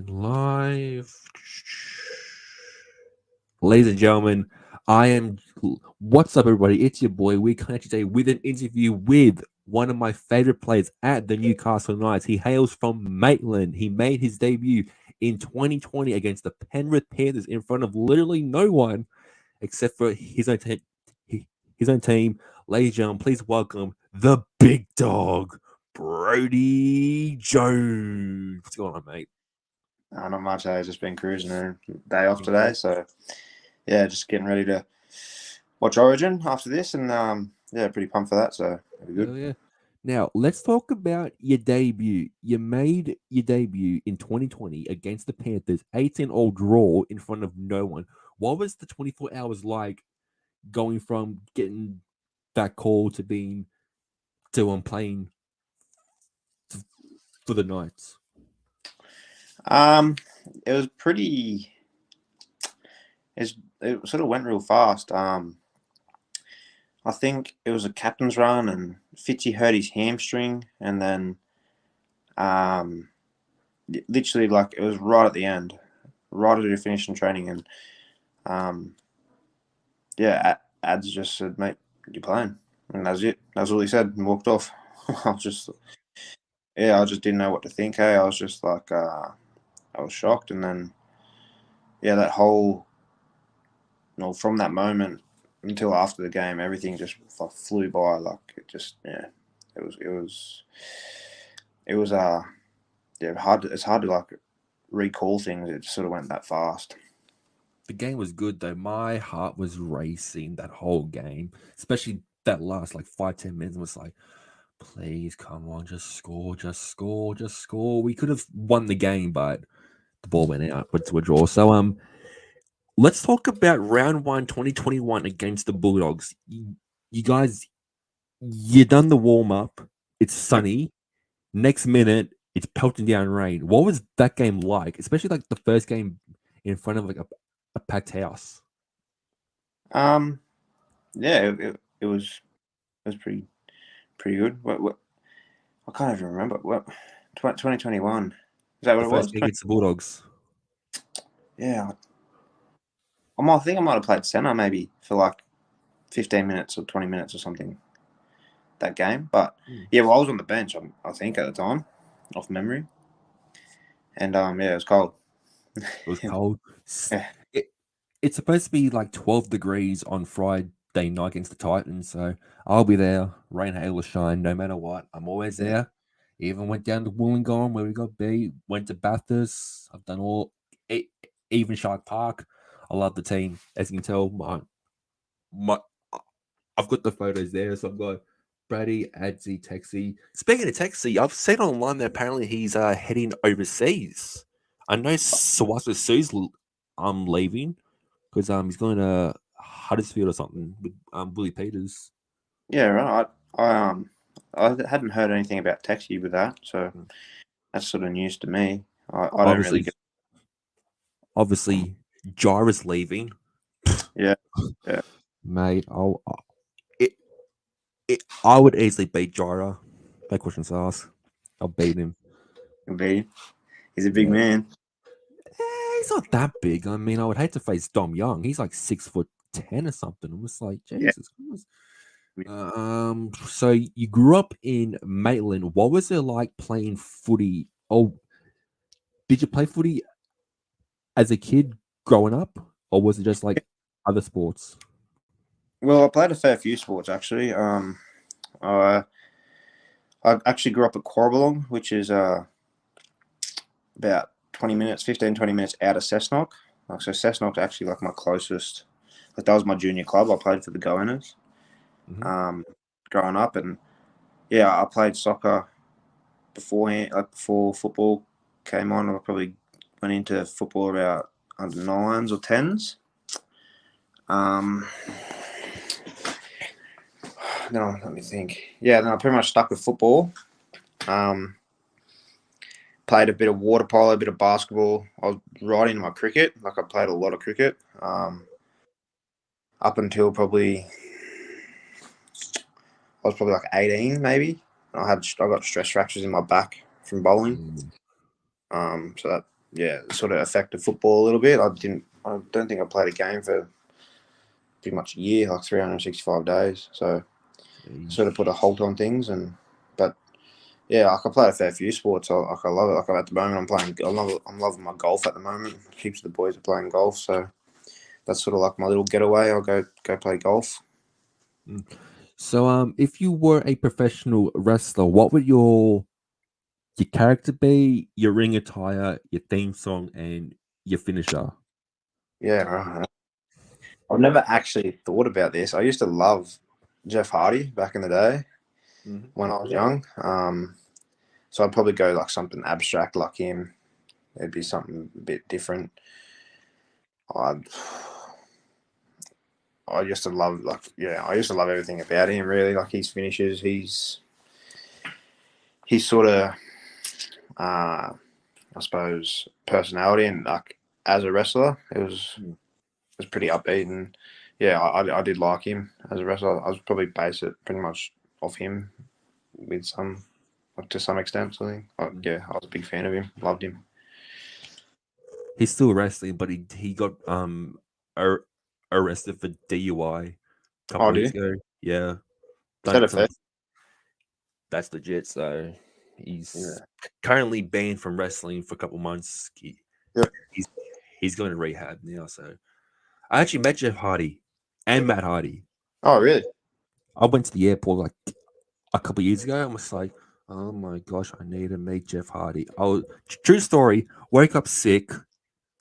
Going live. Ladies and gentlemen, I am. What's up, everybody? It's your boy. We connect today with an interview with one of my favorite players at the Newcastle Knights. He hails from Maitland. He made his debut in 2020 against the Penrith Panthers in front of literally no one except for his own team. Ladies and gentlemen, please welcome the big dog, Brodie Jones. What's going on, mate? Not much. I've just been cruising a day off today, so yeah, just getting ready to watch Origin after this, and pretty pumped for that. So it'll be good. Yeah. Now let's talk about your debut. You made your debut in 2020 against the Panthers, 18-all draw in front of no one. What was the 24 hours like, going from getting that call to being playing for the Knights? It was pretty. It sort of went real fast. I think it was a captain's run, and Fitzy hurt his hamstring, and then, literally like it was right at the end, right at the finishing training, and Ads just said, "Mate, you're playing," and that's it. That's all he said, and walked off. I just didn't know what to think. Hey, I was just like, I was shocked, and then, that whole, from that moment until after the game, everything just flew by. Like it was hard. It's hard to like recall things. It just sort of went that fast. The game was good though. My heart was racing that whole game, especially that last 5-10 minutes. It was like, please come on, just score. We could have won the game, but the ball went out, but to a draw. So let's talk about round 1, 2021 against the Bulldogs. You guys, you done the warm up. It's sunny. Next minute, it's pelting down rain. What was that game like? Especially the first game in front of a packed house. It was pretty good. What I can't even remember. What 2021? Is that what it was? Against the Bulldogs. Yeah. I think I might have played centre maybe for 15 minutes or 20 minutes or something that game. But I was on the bench, I think, at the time, off memory. And it was cold. It was cold. Yeah. It's supposed to be 12 degrees on Friday night against the Titans, so I'll be there, rain, hail, or shine, no matter what. I'm always there. Even went down to Wollongong where we got beat. Went to Bathurst. I've done all, even Shark Park. I love the team, as you can tell. I've got the photos there, so I've got Brodie, Adsy, Texie. Speaking of Texie, I've seen online that apparently he's heading overseas. I know Sawasa Sue's leaving because he's going to Huddersfield or something with Willie Peters. Yeah, right. I hadn't heard anything about Texie with that, so that's sort of news to me. I don't really get. Obviously, Jira's leaving. Yeah. Mate, I would easily beat Jira. No questions asked. I'll beat him. He's a big man. He's not that big. I mean, I would hate to face Dom Young. He's 6'10" or something. I'm just like, Jesus Christ. So you grew up in Maitland. What was it like playing footy? Oh, did you play footy as a kid growing up, or was it just other sports? Well, I played a fair few sports actually. I actually grew up at Corbalong, which is about 20 minutes out of Cessnock. So Cessnock's actually my closest. That was my junior club. I played for the Goaners. Growing up, and I played soccer beforehand. Before football came on, I probably went into football about under 9s or 10s. No, let me think. Yeah, then I pretty much stuck with football. Played a bit of water polo, a bit of basketball. I was right into my cricket. I played a lot of cricket. Up until probably I was probably 18, maybe. I got stress fractures in my back from bowling. So sort of affected football a little bit. I don't think I played a game for pretty much a year, like 365 days. So sort of put a halt on things, but yeah, I play a fair few sports. I love it. Like at the moment, I'm loving my golf at the moment. Heaps of the boys are playing golf, so that's sort of like my little getaway. I'll go play golf. So, if you were a professional wrestler, what would your character be, your ring attire, your theme song, and your finisher? Yeah, right. I've never actually thought about this. I used to love Jeff Hardy back in the day when I was young. So I'd probably go like something abstract like him. It'd be something a bit different. I used to love I used to love everything about him really. Like his finishes, his sort of I suppose personality, and like as a wrestler, it was pretty upbeat, and yeah, I did like him as a wrestler. I was probably base it pretty much off him with some, like to some extent. So I think, yeah, I was a big fan of him. Loved him. He's still wrestling, but he got arrested for DUI a couple Oh, of did weeks he? ago. Yeah, Is that a fair? that's legit. So he's currently banned from wrestling for a couple of months. He's going to rehab now. So I actually met Jeff Hardy and Matt Hardy. Oh, really? I went to the airport like a couple of years ago. I was like, oh my gosh, I need to meet Jeff Hardy. True story. Woke up sick,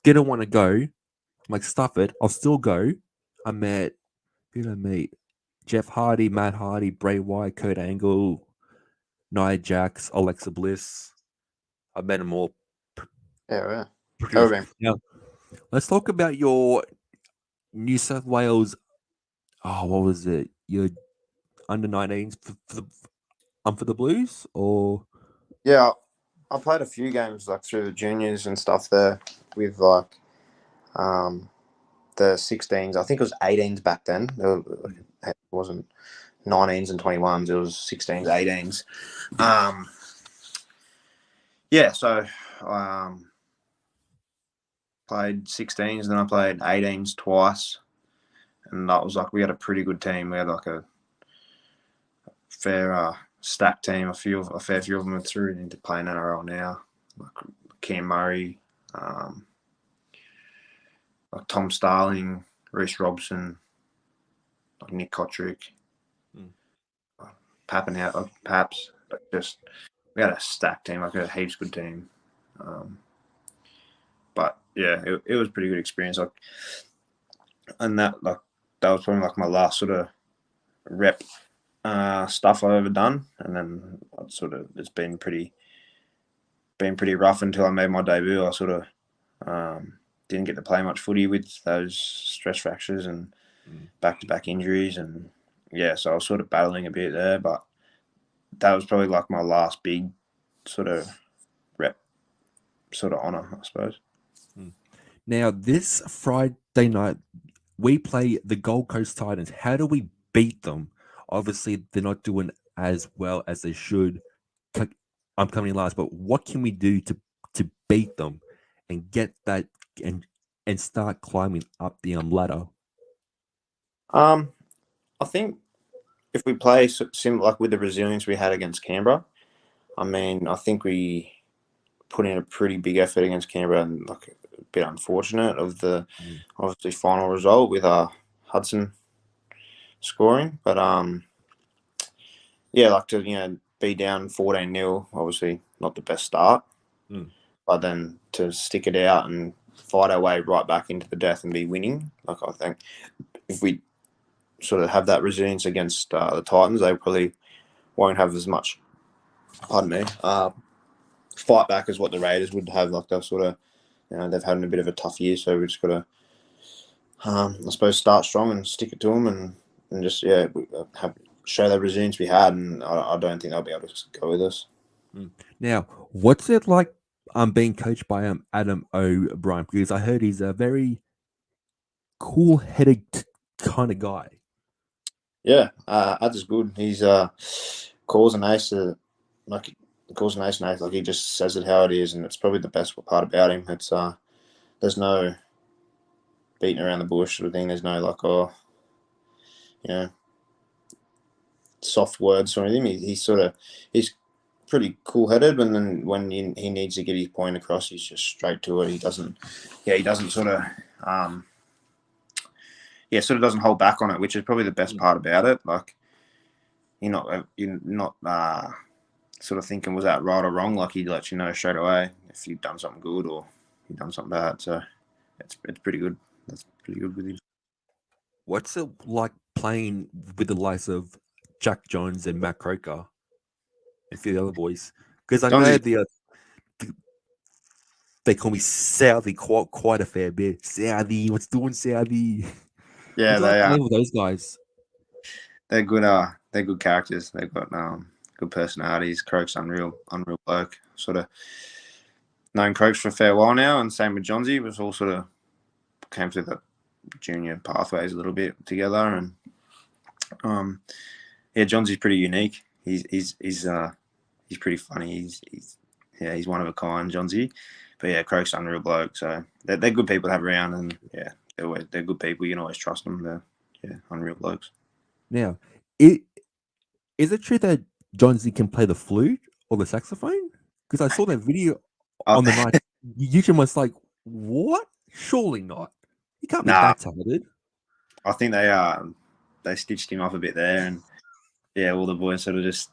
didn't want to go. I'm like, stuff it. I'll still go. I met, who did I meet? Jeff Hardy, Matt Hardy, Bray Wyatt, Kurt Angle, Nia Jax, Alexa Bliss. I met them all. Yeah, Now, let's talk about your New South Wales. Oh, what was it? Your under 19s for the Blues, or yeah. I played a few games like through the juniors and stuff there with like the 16s. I think it was 18s back then. It wasn't 19s and 21s. It was 16s, 18s. Yeah, so played 16s, then I played 18s twice, and that was like we had a pretty good team. We had like a fair stacked team. A fair few of them are through into playing NRL now, like Cam Murray, like Tom Starling, Reece Robson, like Nick Kotrick, Paps. Just we had a stacked team, like a heaps good team. But yeah, it was a pretty good experience. Like, and that was probably like my last sort of rep stuff I've ever done, and then it's been pretty rough until I made my debut. I sort of didn't get to play much footy with those stress fractures and back-to-back injuries, and yeah, so I was sort of battling a bit there, but that was probably like my last big sort of rep sort of honour, I suppose. Now this Friday night we play the Gold Coast Titans. How do we beat them? Obviously, they're not doing as well as they should. I'm coming in last, but what can we do to beat them and get that and start climbing up the ladder? I think if we play similar like with the resilience we had against Canberra, I mean, I think we put in a pretty big effort against Canberra, and like a bit unfortunate of the obviously final result with Hudson scoring, but yeah, like to be down 14-0, obviously not the best start, but then to stick it out and fight our way right back into the death and be winning, like I think if we sort of have that resilience against the Titans, they probably won't have as much, fight back as what the Raiders would have. Like they've sort of, they've had a bit of a tough year, so we just got to, I suppose, start strong and stick it to them, and just show the resilience we had, and I don't think they'll be able to go with us. Now, what's it like being coached by Adam O'Brien? Because I heard he's a very cool-headed kind of guy. Yeah, Ad's good. He's calls an ace. calls Nathan Nath, like he just says it how it is, and it's probably the best part about him. It's there's no beating around the bush sort of thing. There's no like, oh, you know, soft words or anything. He's pretty cool headed, and then when he needs to get his point across, he's just straight to it. He doesn't sort of doesn't hold back on it, which is probably the best part about it. Like you're not sort of thinking, was that right or wrong? Like he lets you know straight away if you've done something good or you've done something bad. So it's pretty good. That's pretty good with him. What's it like playing with the likes of Jack Jones and Matt Croker and a few of the other boys? Because I know they call me Southie quite a fair bit. Southie, what's doing, Southie? Yeah, They are. With those guys, they're good. They're good characters. They've got good personalities. Croak's unreal bloke. Sort of known Croaks for a fair while now, and same with Johnsy. Was all sort of came through the junior pathways a little bit together, and Johnsy's pretty unique. He's pretty funny. He's one of a kind, Johnsy. But yeah, Croak's unreal bloke. So they're good people to have around, and yeah, they're good people. You can always trust them. They're unreal blokes. Now, is it true that Johnsy can play the flute or the saxophone? Because I saw that video on the night. YouTube was like, "What? Surely not. He can't be that talented." I think they stitched him up a bit there, and yeah, all the boys sort of just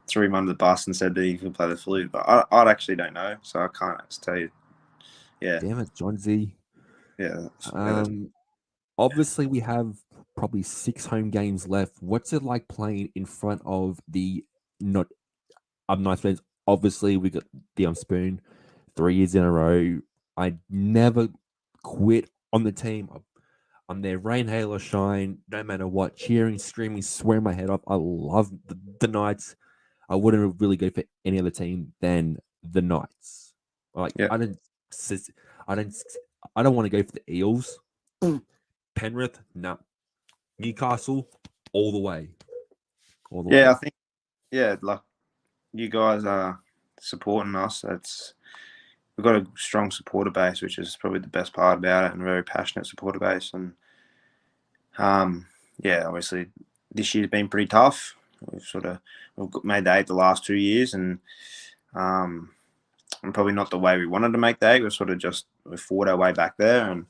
threw him under the bus and said that he could play the flute. But I actually don't know, so I can't tell you. Yeah. Damn it, Johnsy. Yeah. Obviously, we have probably 6 home games left. What's it like playing in front of the not nice fans? Obviously, we got the Spoon 3 years in a row. I never quit on the team. I'm there, rain, hail, or shine, no matter what, cheering, screaming, swearing my head off. I love the Knights. I wouldn't really go for any other team than the Knights. Like I don't want to go for the Eels. Penrith, no. Newcastle, all the way. I think, like you guys are supporting us. We've got a strong supporter base, which is probably the best part about it, and a very passionate supporter base. And obviously this year's been pretty tough. We've made the 8 the last 2 years, and probably not the way we wanted to make the 8. We fought our way back there, and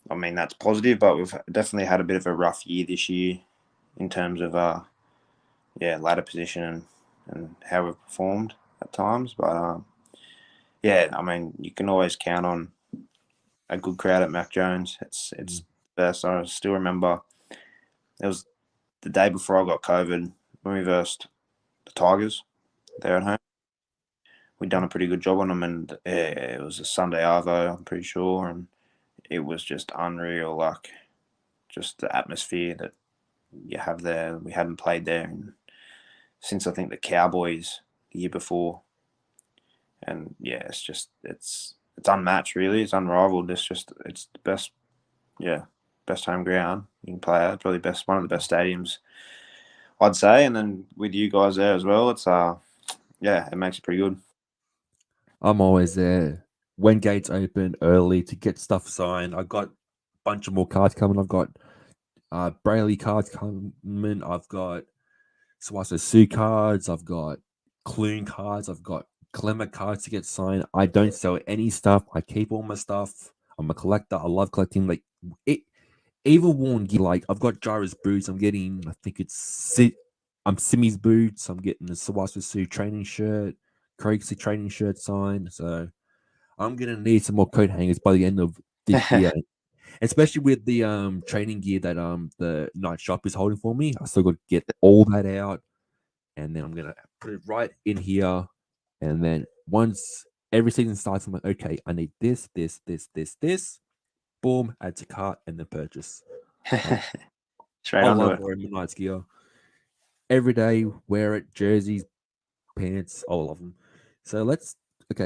I mean that's positive, but we've definitely had a bit of a rough year this year in terms of ladder position and how we've performed at times. But I mean you can always count on a good crowd at Mac Jones. It's the best. I still remember it was the day before I got COVID when we versed the Tigers there at home. We'd done a pretty good job on them, and it was a Sunday arvo, I'm pretty sure, and it was just unreal. Like just the atmosphere that you have there. We hadn't played there since I think the Cowboys the year before, and it's unmatched. Really, it's unrivaled. It's the best home ground you can play at. Probably one of the best stadiums, I'd say. And then with you guys there as well, it's it makes it pretty good. I'm always there when gates open early to get stuff signed. I got a bunch of more cards coming. I've got Brayley cards coming. I've got Suaso Sue cards. I've got Clune cards. I've got Clement cards to get signed. I don't sell any stuff. I keep all my stuff. I'm a collector. I love collecting. Like it, even worn gear. Like I've got Jara's boots. I'm getting. I think it's Simi's boots. I'm getting the Suaso Sue training shirt. Craigslist training shirt signed. So I'm gonna need some more coat hangers by the end of this year. Especially with the training gear that the night shop is holding for me. I still got to get all that out. And then I'm gonna put it right in here. And then once every season starts, I'm like, okay, I need this. Boom, add to cart and then purchase. Straight I onto love it. wearing the Knights gear. Every day, wear it, jerseys, pants, all of them. So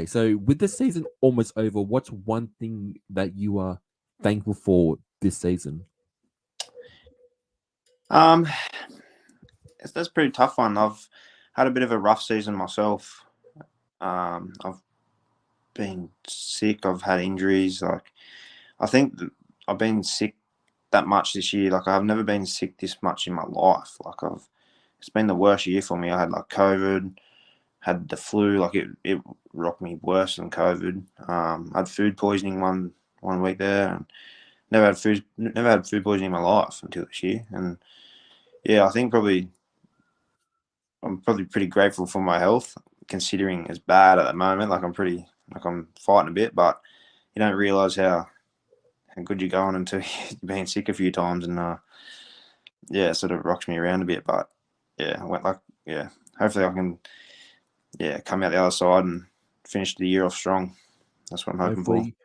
so with the season almost over, what's one thing that you are thankful for this season? That's a pretty tough one. had a bit of a rough season myself. I've been sick. I've had injuries. Like, I think I've been sick that much this year. Like, I've never been sick this much in my life. Like, it's been the worst year for me. I had like COVID, had the flu. Like, it rocked me worse than COVID. I had food poisoning one week there, and never had food poisoning in my life until this year. And yeah, I think I'm probably pretty grateful for my health, considering it's bad at the moment. Like, I'm fighting a bit, but you don't realise how good you're going until you've been sick a few times, and yeah, it sort of rocks me around a bit. But yeah, hopefully I can come out the other side and finish the year off strong. That's what I'm hoping for. Hopefully,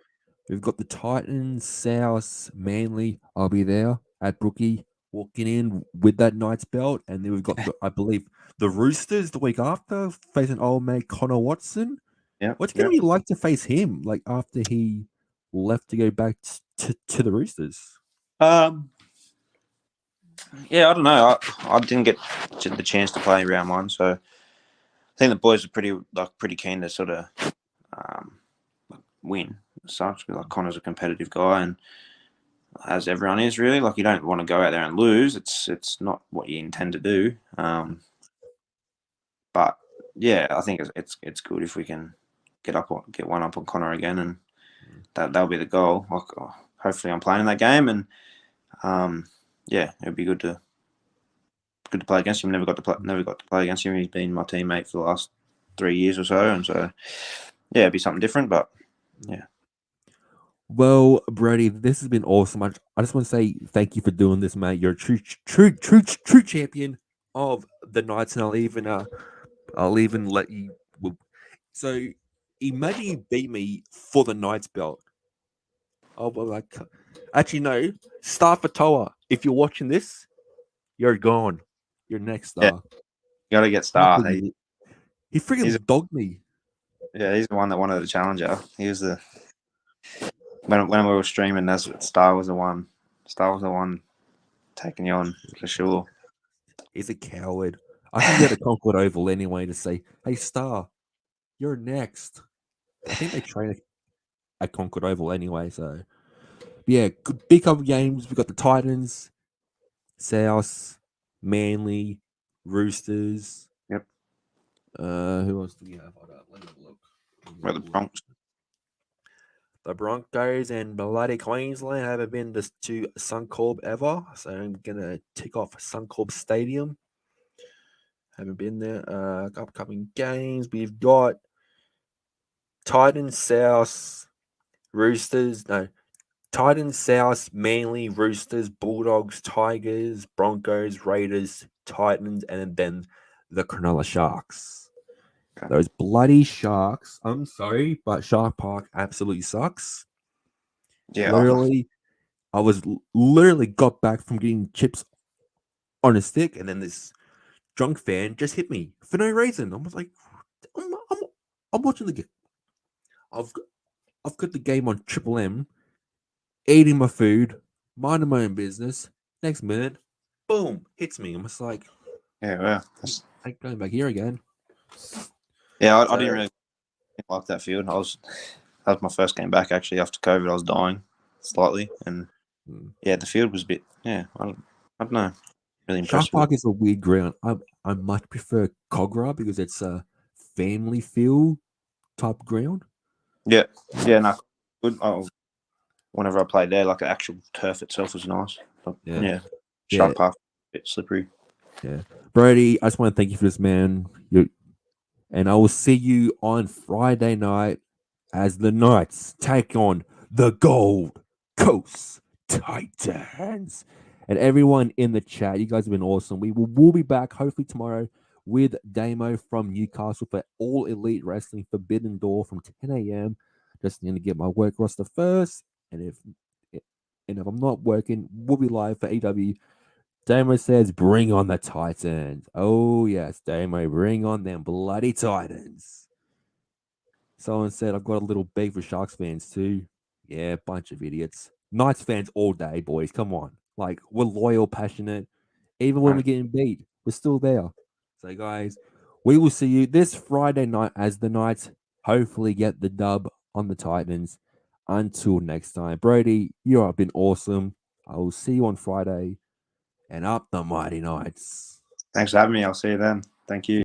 we've got the Titans, South, Manly. I'll be there at Brookie, walking in with that Knights belt, and then we've got, I believe, the Roosters the week after facing old mate Connor Watson. Yeah, What's going to be like to face him? Like after he left to go back to the Roosters. Yeah, I don't know. I didn't get the chance to play round one, so I think the boys are pretty keen to sort of win as such. Like, Connor's a competitive guy, and as everyone is really. Like, you don't want to go out there and lose. It's not what you intend to do. But yeah, I think it's good if we can get one up on Connor again, and that'll be the goal. Like, hopefully, I'm playing in that game, and yeah, it'd be good to play against him. Never got to play against him. He's been my teammate for the last 3 years or so, and so yeah, it'd be something different. But yeah. Well, Brodie, this has been awesome. I just want to say thank you for doing this, mate. You're a true champion of the Knights, and I'll even let you. So, imagine you beat me for the Knights belt. Oh, well, like, actually, no. Star Fatoa, if you're watching this, you're gone. You're next star. Yeah, you got to get Star. He freaking dogged me. Yeah, he's the one that wanted the challenger. He was the when we were streaming. That's what Star was the one. Star was the one taking you on for sure. He's a coward. I can get a Concord Oval anyway to say, "Hey, Star, you're next." I think they train at Concord Oval anyway. So yeah, big couple games. We got the Titans, South, Manly, Roosters. Yep. Who else do we have? Hold up, let me look. We're the Bronx. The Broncos and bloody Queensland haven't been to Suncorp ever, so I'm gonna tick off Suncorp Stadium. Haven't been there. Upcoming games, we've got Titans, South, Roosters. No, Titans, South, Manly, Roosters, Bulldogs, Tigers, Broncos, Raiders, Titans, and then the Cronulla Sharks. Okay. Those bloody Sharks. I'm sorry, but Shark Park absolutely sucks. Yeah. Literally, I was literally got back from getting chips on a stick, and then this drunk fan just hit me for no reason. I was like, I'm watching the game. I've got the game on Triple M, eating my food, minding my own business. Next minute, boom, hits me. I'm just like, yeah, well, I'm going back here again. Yeah, I didn't really like that field. That was my first game back actually after COVID. I was dying slightly, and yeah, the field was a bit. Yeah, I don't know. Really impressed. Shark Park is a weird ground. I much prefer Cogra because it's a family feel type ground. Yeah, no, good. Whenever I played there, like the actual turf itself was nice. But, yeah, Shark Park, a bit slippery. Yeah, Brodie, I just want to thank you for this, man. And I will see you on Friday night as the Knights take on the Gold Coast Titans. And everyone in the chat, you guys have been awesome. We'll be back hopefully tomorrow with Damo from Newcastle for All Elite Wrestling Forbidden Door from 10 a.m. Just need to get my work roster first. And if I'm not working, we'll be live for EW. Damo says, bring on the Titans. Oh, yes, Damo, bring on them bloody Titans. Someone said, I've got a little beef for Sharks fans too. Yeah, bunch of idiots. Knights fans all day, boys. Come on. Like, we're loyal, passionate. Even when we're getting beat, we're still there. So, guys, We will see you this Friday night as the Knights hopefully get the dub on the Titans. Until next time, Brodie, you have been awesome. I will see you on Friday, and up the mighty Knights. Thanks for having me. I'll see you then. Thank you.